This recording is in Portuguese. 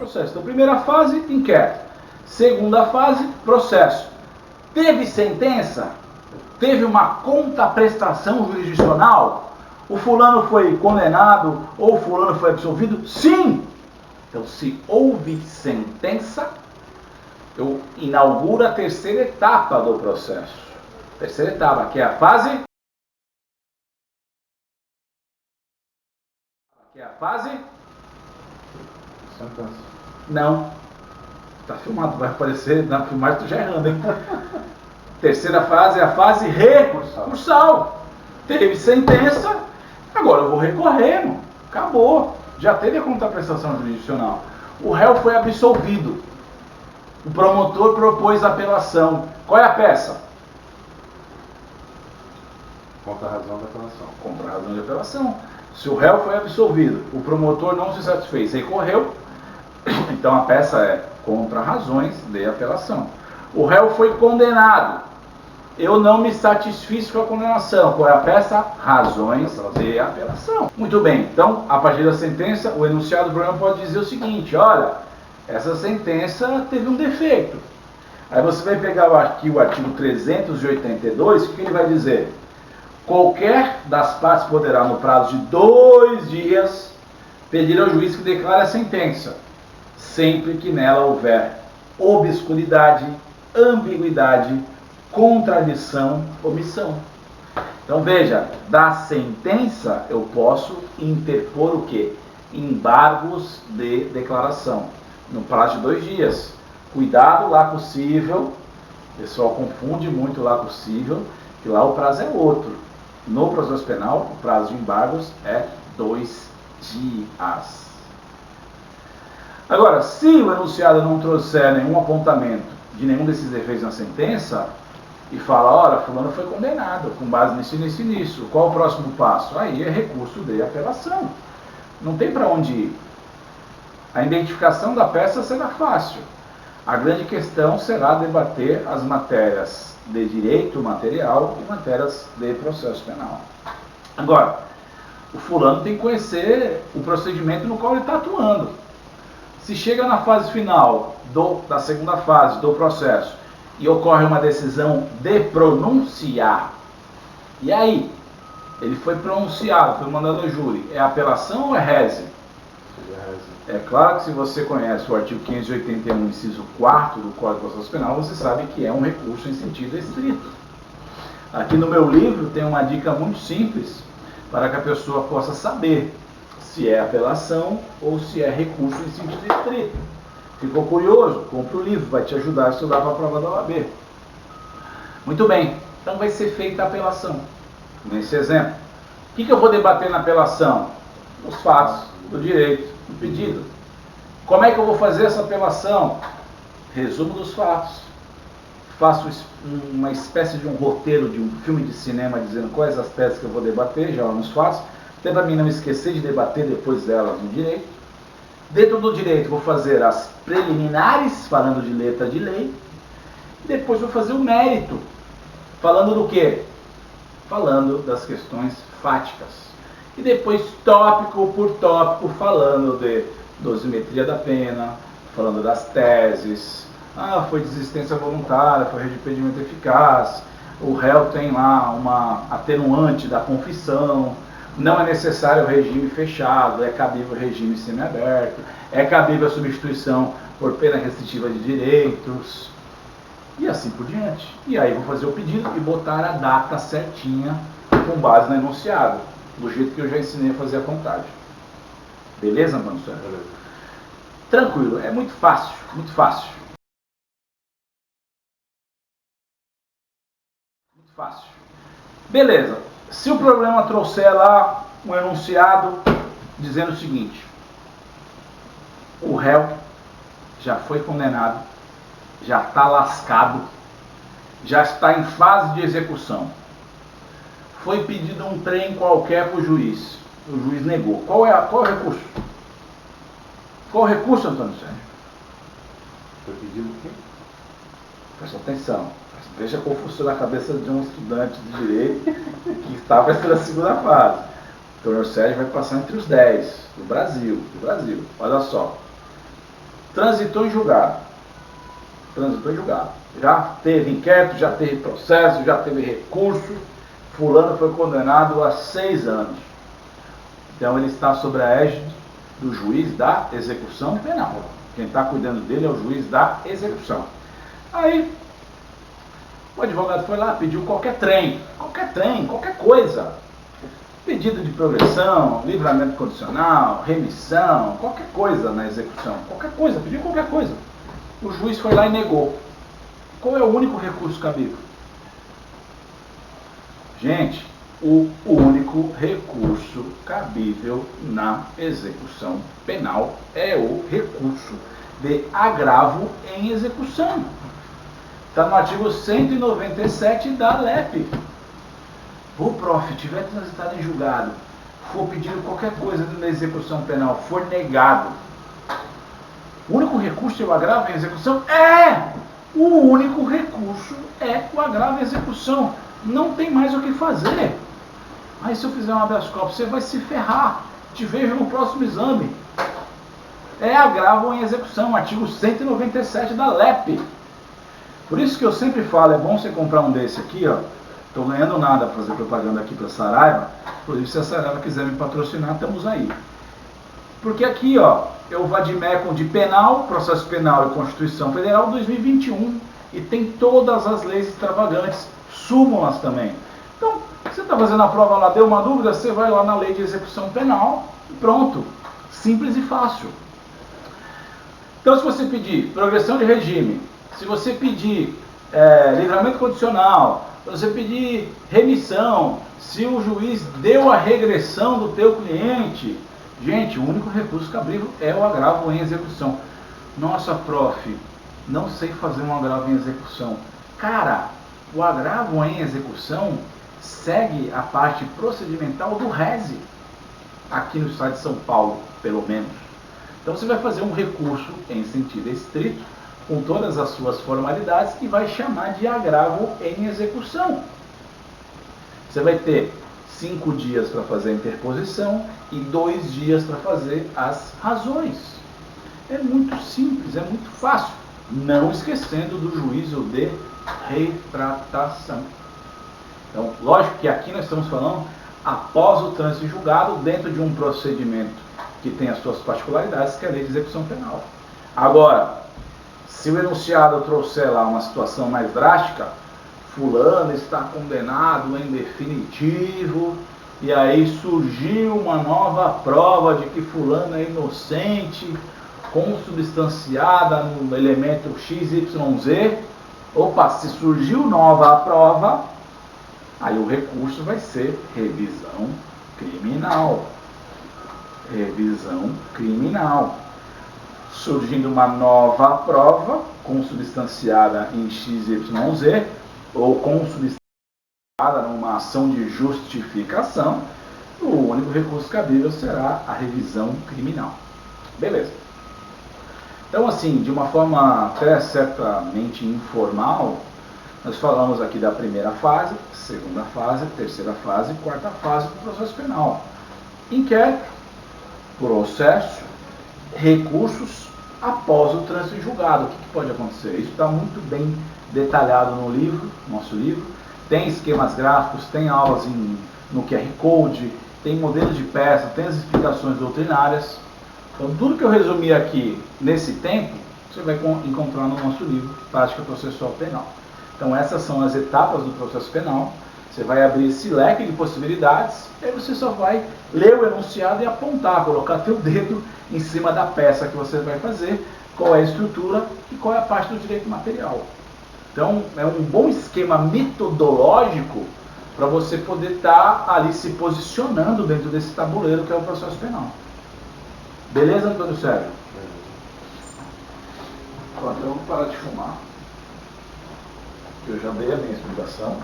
processo. Então, primeira fase, inquérito. Segunda fase, processo. Teve sentença? Teve uma contraprestação jurisdicional? O fulano foi condenado ou o fulano foi absolvido? Sim! Então, se houve sentença, eu inauguro a terceira etapa do processo. Terceira etapa, que é a fase... Sentença. Não. Tá filmado, vai aparecer na filmagem, tu já errando, hein? Terceira fase é a fase recursal. Teve sentença, agora eu vou recorrer, irmão. Acabou. Já teve a contraprestação jurisdicional. O réu foi absolvido. O promotor propôs apelação. Qual é a peça? Contra a razão da apelação. Contra a razão de apelação. Se o réu foi absolvido, o promotor não se satisfez, recorreu, então a peça é contra razões de apelação. O réu foi condenado. Eu não me satisfiz com a condenação. Qual é a peça? Razões de apelação. Muito bem. Então, a partir da sentença, o enunciado do problema pode dizer o seguinte: olha, essa sentença teve um defeito. Aí você vai pegar aqui o artigo 382, o que ele vai dizer? Qualquer das partes poderá, no prazo de 2 dias, pedir ao juiz que declare a sentença, sempre que nela houver obscuridade, ambiguidade, contradição, omissão. Então veja, da sentença eu posso interpor o quê? Embargos de declaração, no prazo de 2 dias. Cuidado lá possível, o pessoal confunde muito lá possível, que lá o prazo é outro. No processo penal, o prazo de embargos é 2 dias. Agora, se o enunciado não trouxer nenhum apontamento de nenhum desses defeitos na sentença, e fala, olha, fulano foi condenado, com base nisso, qual o próximo passo? Aí é recurso de apelação. Não tem para onde ir. A identificação da peça será fácil. A grande questão será debater as matérias de direito material e matérias de processo penal. Agora, o fulano tem que conhecer o procedimento no qual ele está atuando. Se chega na fase final da segunda fase do processo e ocorre uma decisão de pronunciar, e aí? Ele foi pronunciado, foi mandado ao júri. É apelação ou é reze? É claro que se você conhece o artigo 581, inciso 4 do Código de Processo Penal, você sabe que é um recurso em sentido estrito. Aqui no meu livro tem uma dica muito simples para que a pessoa possa saber se é apelação ou se é recurso em sentido estrito. Ficou curioso? Compre o livro, vai te ajudar a estudar para a prova da OAB. Muito bem, então vai ser feita a apelação. Nesse exemplo, o que eu vou debater na apelação? Os fatos do direito do pedido. Como é que eu vou fazer essa apelação? Resumo dos fatos. Faço uma espécie de um roteiro de um filme de cinema dizendo quais as teses que eu vou debater, já nos fatos, até para mim não esquecer de debater depois delas no direito. Dentro do direito vou fazer as preliminares, falando de letra de lei, e depois vou fazer o mérito, falando do quê? Falando das questões fáticas. E depois, tópico por tópico, falando de dosimetria da pena, falando das teses, foi desistência voluntária, foi arrependimento eficaz, o réu tem lá uma atenuante da confissão, não é necessário o regime fechado, é cabível o regime semiaberto, é cabível a substituição por pena restritiva de direitos, e assim por diante. E aí vou fazer o pedido e botar a data certinha com base no enunciado, do jeito que eu já ensinei a fazer a contagem. Beleza, Antônio Sérgio? Beleza. Tranquilo, é muito fácil, muito fácil. Muito fácil. Beleza, se o problema trouxer lá um enunciado dizendo o seguinte: o réu já foi condenado, já está lascado, já está em fase de execução. Foi pedido um trem qualquer para o juiz negou. Qual é o recurso? Qual o recurso, Antônio Sérgio? Foi pedido o quê? Presta atenção. Veja como funciona a cabeça de um estudante de direito que está para a segunda fase. Antônio Sérgio vai passar entre os 10 do Brasil. Olha só. transitou em julgado. Transitou em julgado. Já teve inquérito, já teve processo, já teve recurso. Fulano foi condenado a 6 anos. Então ele está sob a égide do juiz da execução penal. Quem está cuidando dele é o juiz da execução. Aí, o advogado foi lá, pediu qualquer qualquer coisa. Pedido de progressão, livramento condicional, remissão, qualquer coisa na execução. Qualquer coisa, pediu qualquer coisa. O juiz foi lá e negou. Qual é o único recurso cabível? Gente, o único recurso cabível na execução penal é o recurso de agravo em execução. Está no artigo 197 da LEP. O prof, tiver transitado em julgado, for pedido qualquer coisa na execução penal, for negado, o único recurso é o agravo em execução? O único recurso é o agravo em execução. Não tem mais o que fazer. Aí se eu fizer um habeas corpus, você vai se ferrar. Te vejo no próximo exame. É agravo em execução, artigo 197 da LEP. Por isso que eu sempre falo, é bom você comprar um desse aqui, ó. Estou ganhando nada para fazer propaganda aqui para a Saraiva. Inclusive, se a Saraiva quiser me patrocinar, estamos aí. Porque aqui, ó, é o vademecum de penal, processo penal e Constituição Federal 2021. E tem todas as leis extravagantes, súmulas também. Então, você está fazendo a prova lá, deu uma dúvida, você vai lá na lei de execução penal e pronto. Simples e fácil. Então, se você pedir progressão de regime, se você pedir livramento condicional, se você pedir remissão, se o juiz deu a regressão do teu cliente, gente, o único recurso cabível é o agravo em execução. Nossa, prof, não sei fazer um agravo em execução. Cara, o agravo em execução segue a parte procedimental do RESE, aqui no estado de São Paulo, pelo menos. Então você vai fazer um recurso em sentido estrito, com todas as suas formalidades, e vai chamar de agravo em execução. Você vai ter 5 dias para fazer a interposição e 2 dias para fazer as razões. É muito simples, é muito fácil. Não esquecendo do juízo de retratação. Então, lógico que aqui nós estamos falando após o trânsito em julgado, dentro de um procedimento que tem as suas particularidades, que é a lei de execução penal. Agora, se o enunciado trouxer lá uma situação mais drástica, fulano está condenado em definitivo, e aí surgiu uma nova prova de que fulano é inocente, consubstanciada no elemento XYZ. Opa, se surgiu nova prova, aí o recurso vai ser revisão criminal. Revisão criminal. Surgindo uma nova prova, consubstanciada em XYZ, ou consubstanciada numa ação de justificação, o único recurso cabível será a revisão criminal. Beleza. Então, assim, de uma forma até certamente informal, nós falamos aqui da primeira fase, segunda fase, terceira fase e quarta fase do processo penal. Inquérito, processo, recursos após o trânsito em julgado. O que pode acontecer? Isso está muito bem detalhado no livro, nosso livro. Tem esquemas gráficos, tem aulas no QR Code, tem modelos de peça, tem as explicações doutrinárias. Então, tudo que eu resumi aqui nesse tempo, você vai encontrar no nosso livro, Prática Processual Penal. Então, essas são as etapas do processo penal. Você vai abrir esse leque de possibilidades, e aí você só vai ler o enunciado e apontar, colocar teu dedo em cima da peça que você vai fazer, qual é a estrutura e qual é a parte do direito material. Então, é um bom esquema metodológico para você poder estar ali se posicionando dentro desse tabuleiro que é o processo penal. Beleza, Antônio Sérgio? Pronto, então eu vou parar de fumar, que eu já dei a minha explicação.